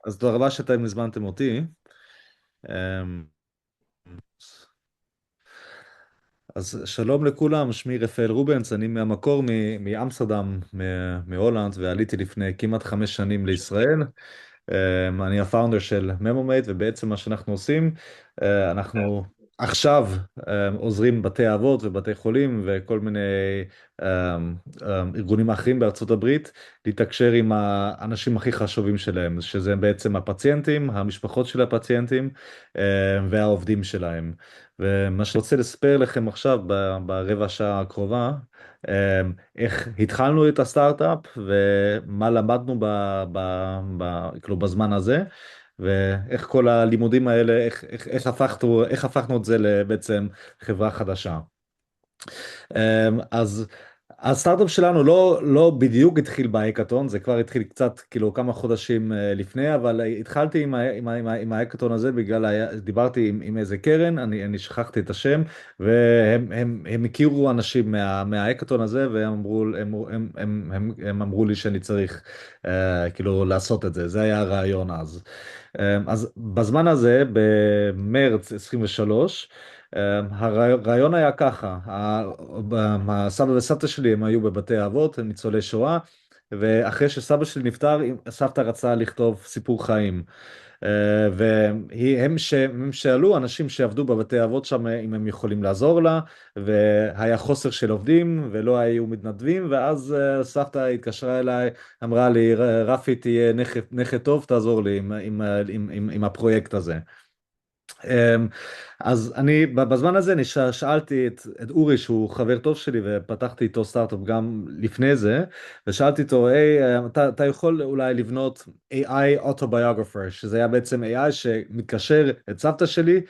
אז תודה רבה שאתם הזמנתם אותי. אמ, אז שלום לכולם, שמי רפאל רובנס, אני מהמקור מאמסטרדם, מהולנד, ועליתי לפני כמעט 5 שנים לישראל. אני הפאונדר של Memomate, ובעצם מה שאנחנו עושים, אנחנו עכשיו עוזרים בתי אבות ובתי חולים וכל מיני ארגונים אחרים בארצות הברית לתקשר עם האנשים הכי חשובים שלהם, שזה בעצם הפציינטים, המשפחות של הפציינטים והעובדים שלהם. ומה שאני רוצה לספר לכם עכשיו ברבע שעה הקרובה, איך התחלנו את הסטארט-אפ ומה למדנו כאילו בזמן הזה, ואיך כל הלימודים האלה, איך הפכנו את זה לבעצם חברה חדשה. אז הסטארט-אפ שלנו לא בדיוק התחיל בהאקתון, זה כבר התחיל קצת, כאילו כמה חודשים לפני, אבל התחלתי עם ההאקתון הזה בגלל, דיברתי עם איזה קרן, אני שכחתי את השם, והם הכירו אנשים מההאקתון הזה, והם הם אמרו לי שאני צריך כאילו לעשות את זה, זה היה הרעיון אז. אז בזמן הזה, במרץ 23, הרעיון היה ככה, הסבא וסבתא שלי הם היו בבתי אבות, הם ניצולי שואה, ואחרי שסבא שלי נפטר, סבתא רצה לכתוב סיפור חיים. והם שאלו אנשים שעבדו בבתי אבות שם אם הם יכולים לעזור לה, והיה חוסר של עובדים ולא היו מתנדבים, ואז סבתא התקשרה אליי, אמרה לי, רפי תהיה נכד טוב, תעזור לי עם הפרויקט הזה. אמ, אז אני בזמן הזה אני שאלתי את אורי שהוא חבר טוב שלי ופתחתי איתו סטארט-אפ גם לפני זה, ושאלתי אותו, היי, אתה יכול אולי לבנות AI Autobiographer, שזה היה בעצם AI שמתקשר את סבתא שלי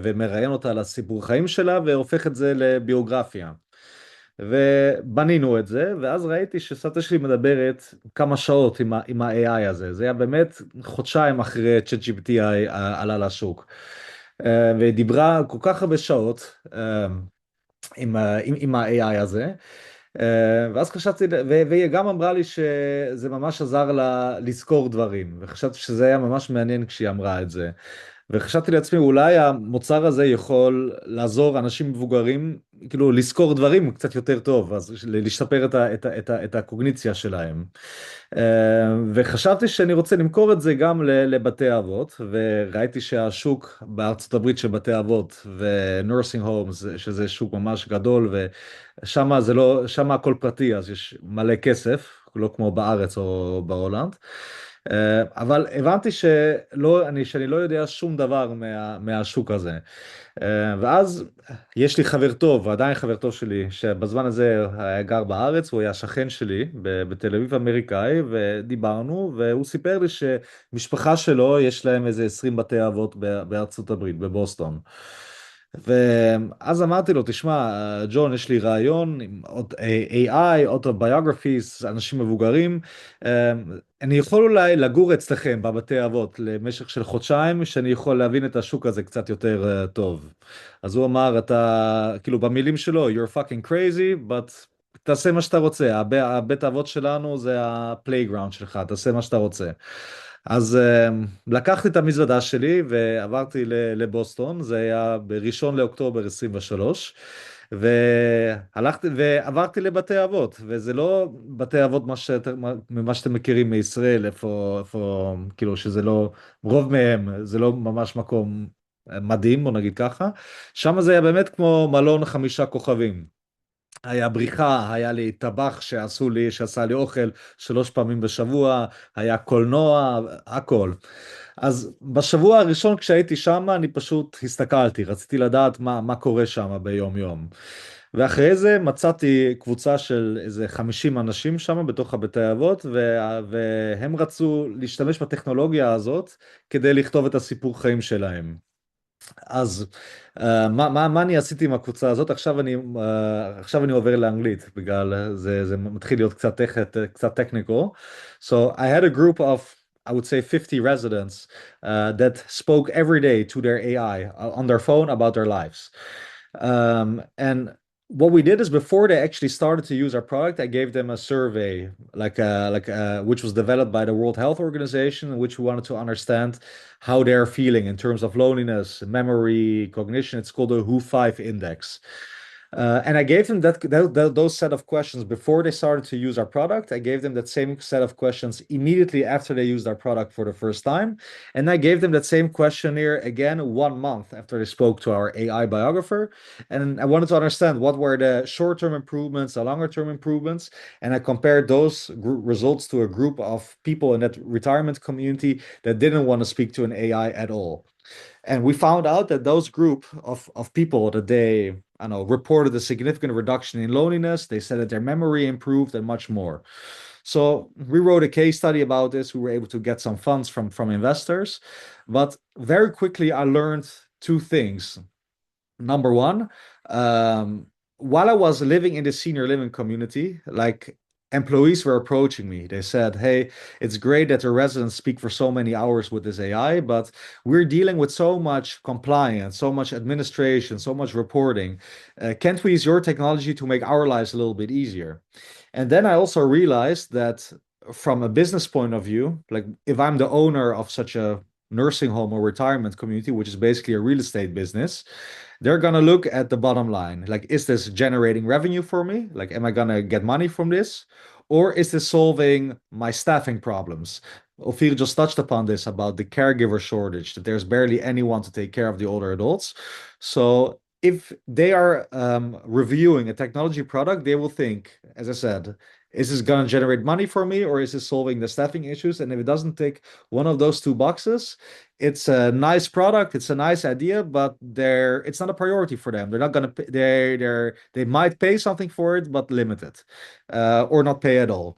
ומראיין אותה על הסיפור חיים שלה והופך את זה לביוגרפיה. ובנינו את זה, ואז ראיתי שסבתא שלי מדברת כמה שעות עם ה-AI הזה. זה היה באמת חודשיים אחרי ChatGPT עלה לשוק. ודיברה כל כך הרבה שעות עם ה-AI הזה. ואז חשבתי, והיא גם אמרה לי שזה ממש עזר לה לזכור דברים, וחשבתי שזה היה ממש מעניין כשהיא אמרה את זה. וחשבתי לעצמי, אולי המוצר הזה יכול לעזור אנשים מבוגרים, כאילו לזכור דברים קצת יותר טוב, אז לשפר את הקוגניציה שלהם. וחשבתי שאני רוצה למכור את זה גם לבתי אבות, וראיתי שהשוק בארצות הברית של בתי אבות ונורסינג הומס, שזה שוק ממש גדול, ושם זה לא, שם הכל פרטי, אז יש מלא כסף, לא כמו בארץ או בהולנד. אבל הבנתי שאני לא יודע שום דבר מהשוק הזה. ואז יש לי חבר טוב, עדיין חבר טוב שלי, שבזמן הזה היה גר בארץ, הוא היה שכן שלי בתל אביב אמריקאי, ודיברנו, והוא סיפר לי שמשפחה שלו, יש להם איזה 20 בתי אבות בארצות הברית, בבוסטון. ואז אמרתי לו, תשמע, ג'ון, יש לי רעיון עם AI, אוטוביוגרפיס, אנשים מבוגרים, אני יכול אולי לגור אצלכם בבתי אבות למשך של חודשיים, שאני יכול להבין את השוק הזה קצת יותר טוב. אז הוא אמר, אתה, כאילו במילים שלו, you're fucking crazy, but תעשה מה שאתה רוצה, הבית האבות שלנו זה הפלייגראונד שלך, תעשה מה שאתה רוצה. אז לקחתי את המזוודה שלי ועברתי לבוסטון, זה היה בראשון לאוקטובר 23, והלכתי ועברתי לבתי אבות, וזה לא בתי אבות ממה שאתם מכירים מישראל, איפה, כאילו שזה לא, רוב מהם זה לא ממש מקום מדהים, בוא נגיד ככה, שם זה היה באמת כמו מלון 5 כוכבים. היה בריחה, היה לי טבח שעשה לי אוכל 3 פעמים בשבוע, היה קולנוע, הכל. אז בשבוע הראשון כשהייתי שם, אני פשוט הסתכלתי, רציתי לדעת מה קורה שם ביום יום. ואחרי זה מצאתי קבוצה של איזה 50 אנשים שם בתוך הבתי אבות, והם רצו להשתמש בטכנולוגיה הזאת כדי לכתוב את הסיפור חיים שלהם. אז מה אני עשיתי עם הקבוצה הזאת? עכשיו אני עובר לאנגלית, בגלל זה מתחיל להיות קצת technical. So I had a group of, I would say 50 residents that spoke every day to their AI on their phone about their lives. And what we did is before they actually started to use our product, I gave them a survey, which was developed by the World Health Organization, in which we wanted to understand how they're feeling in terms of loneliness, memory, cognition. It's called the WHO-5 index. And I gave them those set of questions before they started to use our product. I gave them that same set of questions immediately after they used our product for the first time. And I gave them that same questionnaire again 1 month after they spoke to our AI biographer. And I wanted to understand what were the short-term improvements, the longer-term improvements. And I compared those results to a group of people in that retirement community that didn't want to speak to an AI at all. And we found out that those group of people that they, I don't know, reported a significant reduction in loneliness. They said that their memory improved and much more. So we wrote a case study about this. We were able to get some funds from investors, but very quickly I learned two things. Number one, um, while I was living in the senior living community, like employees were approaching me. They said, "Hey, it's great that the residents speak for so many hours with this AI, but we're dealing with so much compliance, so much administration, so much reporting. Can't we use your technology to make our lives a little bit easier?" And then I also realized that from a business point of view, like if I'm the owner of such a nursing home or retirement community, which is basically a real estate business, they're gonna look at the bottom line. Like, is this generating revenue for me? Like, am I gonna get money from this? Or is this solving my staffing problems? Ophir just touched upon this about the caregiver shortage, that there's barely anyone to take care of the older adults. So if they are reviewing a technology product, they will think, as I said, is this going to generate money for me or is this solving the staffing issues? And if it doesn't tick one of those two boxes, it's a nice product, it's a nice idea, but it's not a priority for them. They're not gonna pay, they might pay something for it, but limited, or not pay at all.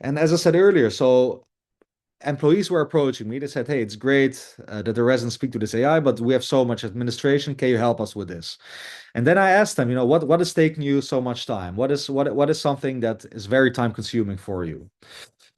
And as I said earlier, so employees were approaching me. They said, "Hey, it's great that the residents speak to this AI, but we have so much administration. Can you help us with this?" And then I asked them, what is taking you so much time? What is something that is very time consuming for you?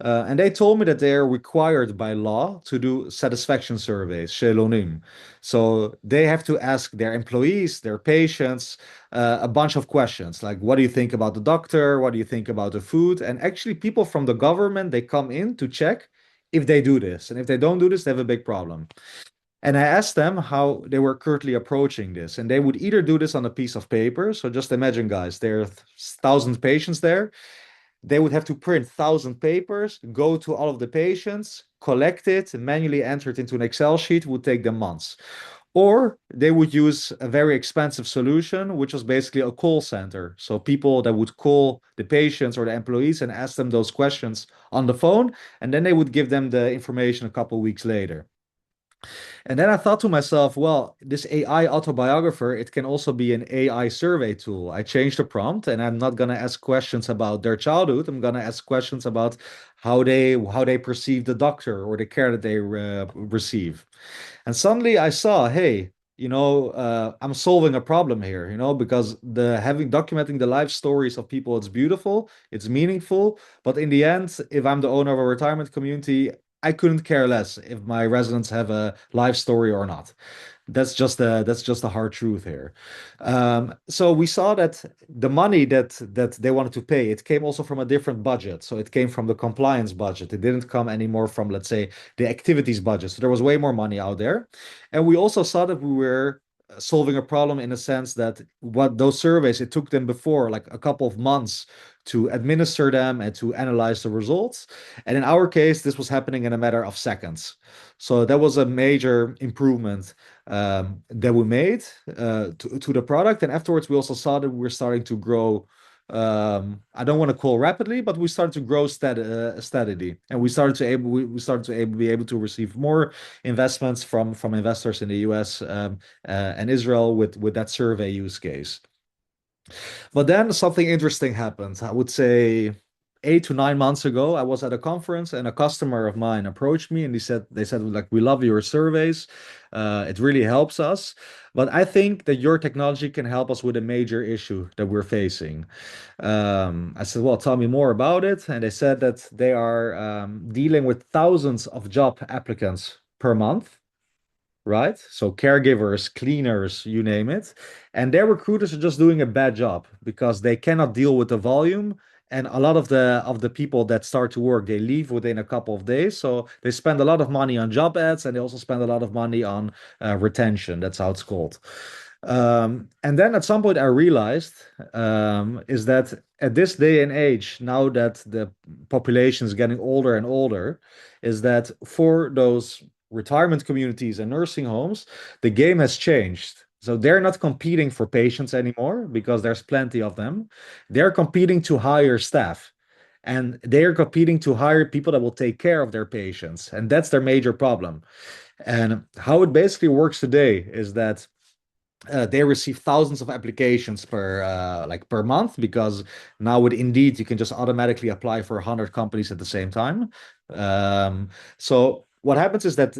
And they told me that they're required by law to do satisfaction surveys, shelonim. So they have to ask their employees, their patients, a bunch of questions like, what do you think about the doctor? What do you think about the food? And actually, people from the government, they come in to check if they do this. And if they don't do this, they have a big problem. And I asked them how they were currently approaching this. And they would either do this on a piece of paper. So just imagine, guys, there are 1,000 patients there. They would have to print 1,000 papers, go to all of the patients, collect it, and manually enter it into an Excel sheet, would take them months. Or they would use a very expensive solution, which was basically a call center. So people that would call the patients or the employees and ask them those questions on the phone, and then they would give them the information a couple of weeks later. And then I thought to myself, well, this AI autobiographer, it can also be an AI survey tool. I changed the prompt and I'm not going to ask questions about their childhood. I'm going to ask questions about how they perceive the doctor or the care that they receive. And suddenly I saw, hey, I'm solving a problem here, because the having documenting the life stories of people, it's beautiful, it's meaningful, but in the end, if I'm the owner of a retirement community, I couldn't care less if my residents have a life story or not. That's just the hard truth here. So we saw that the money that they wanted to pay, it came also from a different budget. So it came from the compliance budget. It didn't come anymore from, let's say, the activities budget. So there was way more money out there. And we also saw that we were solving a problem in a sense that what those surveys, it took them before like a couple of months to administer them and to analyze the results. And in our case, this was happening in a matter of seconds. So that was a major improvement that we made to the product. And afterwards, we also saw that we were starting to grow. I don't want to call rapidly, but we started to grow steadily, and we started to be able to receive more investments from investors in the US and Israel with that survey use case. But then something interesting happened. I would say 8 to 9 months ago, I was at a conference and a customer of mine approached me and they said like, we love your surveys. It really helps us. But I think that your technology can help us with a major issue that we're facing. I said, well, tell me more about it. And they said that they are dealing with thousands of job applicants per month. right? So caregivers, cleaners, you name it. And their recruiters are just doing a bad job because they cannot deal with the volume. And a lot of the people that start to work, they leave within a couple of days. So they spend a lot of money on job ads, and they also spend a lot of money on retention. That's how it's called. And then at some point I realized is that at this day and age, now that the population is getting older and older, is that for those retirement communities and nursing homes, the game has changed. So they're not competing for patients anymore because there's plenty of them. They're competing to hire staff. And they're competing to hire people that will take care of their patients. And that's their major problem. And how it basically works today is that they receive thousands of applications per month because now with Indeed you can just automatically apply for 100 companies at the same time. So what happens is that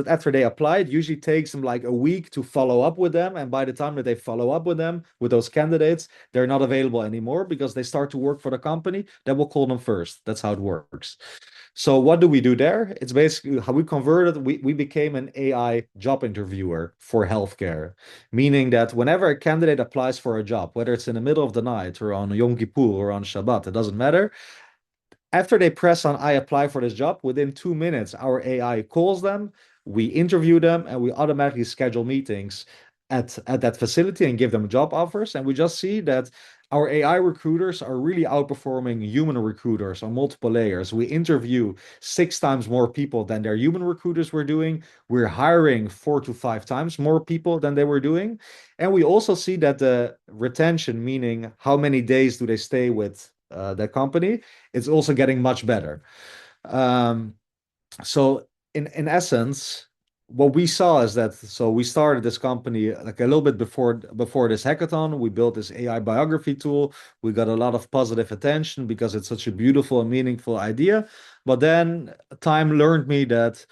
after they apply, it usually takes them like a week to follow up with them, and by the time that they follow up with them with those candidates, they're not available anymore because they start to work for the company that will call them first. That's how it works. So what do we do there? It's basically how we converted, we became an AI job interviewer for healthcare, meaning that whenever a candidate applies for a job, whether it's in the middle of the night or on Yom Kippur or on Shabbat, it doesn't matter. After they press on I apply for this job, within 2 minutes, our AI calls them, we interview them, and we automatically schedule meetings at that facility and give them job offers. And we just see that our AI recruiters are really outperforming human recruiters on multiple layers. We interview 6 times more people than their human recruiters were doing. We're hiring 4 to 5 times more people than they were doing. And we also see that the retention, meaning how many days do they stay with that company, it's also getting much better. Um, so in essence, what we saw is that so we started this company like a little bit before this hackathon. We built this AI biography tool. We got a lot of positive attention because it's such a beautiful and meaningful idea. But then time learned me that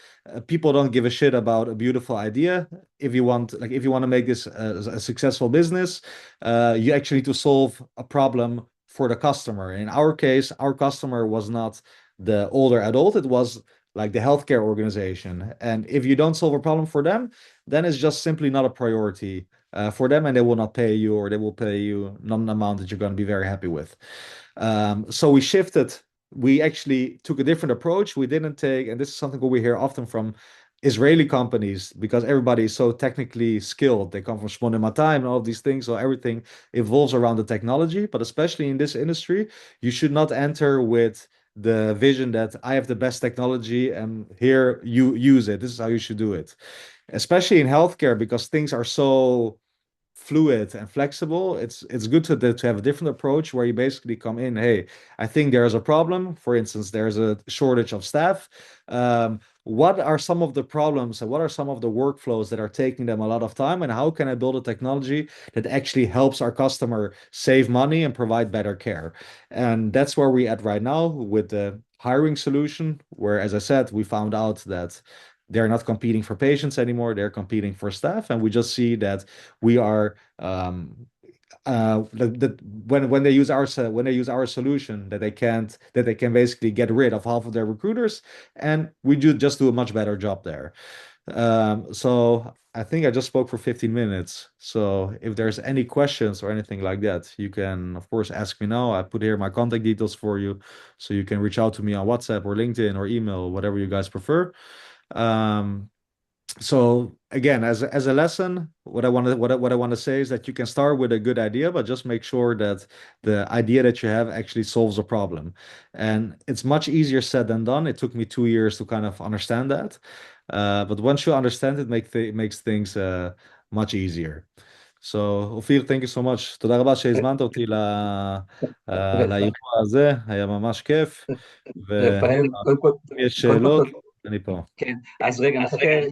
people don't give a shit about a beautiful idea. If you want to make this a successful business, you actually need to solve a problem for the customer. In our case, our customer was not the older adult, it was like the healthcare organization. And if you don't solve a problem for them, then it's just simply not a priority for them, and they will not pay you, or they will pay you not an amount that you're going to be very happy with. So we shifted. We actually took a different approach. We didn't take, and this is something what we hear often from Israeli companies, because everybody is so technically skilled. They come from Shmone Matayim and all of these things. So everything evolves around the technology. But especially in this industry, you should not enter with the vision that I have the best technology and here you use it. This is how you should do it. Especially in healthcare, because things are so fluid and flexible. It's good to have a different approach where you basically come in, hey, I think there's a problem. For instance, there's a shortage of staff. What are some of the problems and what are some of the workflows that are taking them a lot of time, and how can I build a technology that actually helps our customer save money and provide better care? And that's where we at right now with the hiring solution, where, as I said, we found out that they're not competing for patients anymore, they're competing for staff. And we just see that we are when they use our solution, that they can basically get rid of half of their recruiters, and we just do a much better job there. So I think I just spoke for 15 minutes. So if there's any questions or anything like that, you can of course ask me now. I put here my contact details for you, so you can reach out to me on WhatsApp or LinkedIn or email, whatever you guys prefer. Um, so again, as a lesson, what I want to say is that you can start with a good idea, but just make sure that the idea that you have actually solves a problem. And it's much easier said than done. It took me 2 years to kind of understand that. But once you understand it, makes things much easier. So, אופיר, thank you so much. תודה רבה שהזמנת אותי לאירוע הזה, היה ממש כיף. ואם רפאל, יש קודם כל, שאלות, אני פה. כן, אז רגע, נחכה